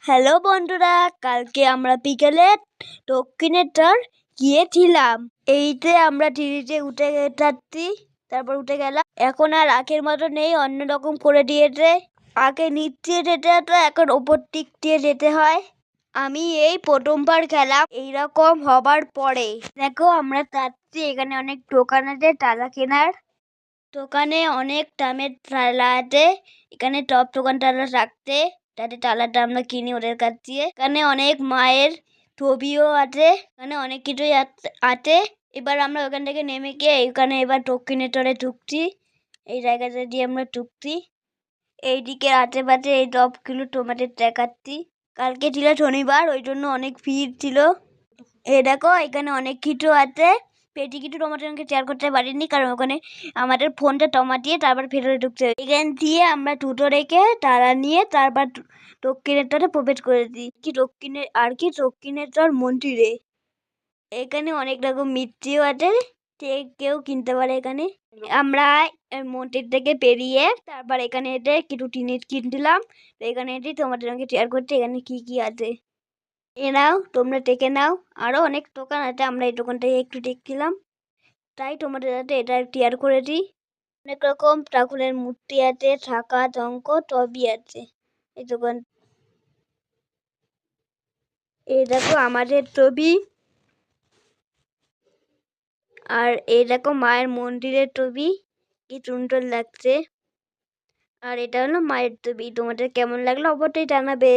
Hello বন্ধুরা, কালকে আমরা বিকেলে দক্ষিণেশ্বর গিয়েছিলাম। এইতে আমরা টিভিতে উঠে যাচ্ছি, তারপর উঠে গেলাম। এখন আর আগের মতো নেই, অন্যরকম করে দিয়েছে। আগে নিচ দিয়ে যেতে হতো, এখন ওপর দিক দিয়ে যেতে হয়। আমি এই প্রথমবার গেলাম এইরকম হবার পরে। দেখো আমরা যাচ্ছি, এখানে অনেক দোকান আছে টালা কেনার। দোকানে অনেক দামের টালা আছে। এখানে টপ দোকানদাররা রাখতে, তাদের টালাটা আমরা কিনি ওদের কাছ দিয়ে। এখানে অনেক মায়ের ছবিও আছে, এখানে অনেক কিছুই আছে। এবার আমরা ওখান থেকে নেমে গিয়ে এখানে এবার দক্ষিণেশ্বরে ঢুকছি। এই জায়গাটা দিয়ে আমরা ঢুকছি। এইদিকে আশেপাশে এই টপগুলো তোমাদের দেখাচ্ছি। কালকে ছিল শনিবার, ওই জন্য অনেক ভিড় ছিল। এই দেখো এখানে অনেক কিছু আছে। পেটি কিছু তোমাদের সঙ্গে শেয়ার করতে পারিনি, কারণ ওখানে আমাদের ফোনটা জমা দিয়ে তারপর ভেতরে ঢুকতে হবে। এখান দিয়ে আমরা দুটো রেখে তারা নিয়ে তারপর দক্ষিণেশ্বরে প্রবেশ করেছি। দক্ষিণেশ্বর মন্দিরে এখানে অনেক রকম মিষ্টিও আছে, কেউ কিনতে পারে এখানে। আমরা মন্দির থেকে বেরিয়ে তারপর এখানে এসে কিছু জিনিস কিনছিলাম। এখানে এসে তোমাদের সঙ্গে শেয়ার করছি এখানে কি কি আছে। এ নাও, তোমরা দেখে নাও। আরো অনেক দোকান আছে, আমরা এই দোকানটায় একটু দেখছিলাম, তাই তোমাদের সাথে এটা শেয়ার করেছি। অনেক রকম ঠাকুরের মূর্তি আছে, শাঁখা শঙ্খ সবই আছে এই দোকান। এই দেখো আমাদের ছবি, আর এই দেখো মায়ের মন্দিরের ছবি, কি সুন্দর লাগছে। আর এটা হলো মায়ের ছবি। তোমাদের কেমন লাগলো অবশ্যই জানাবে।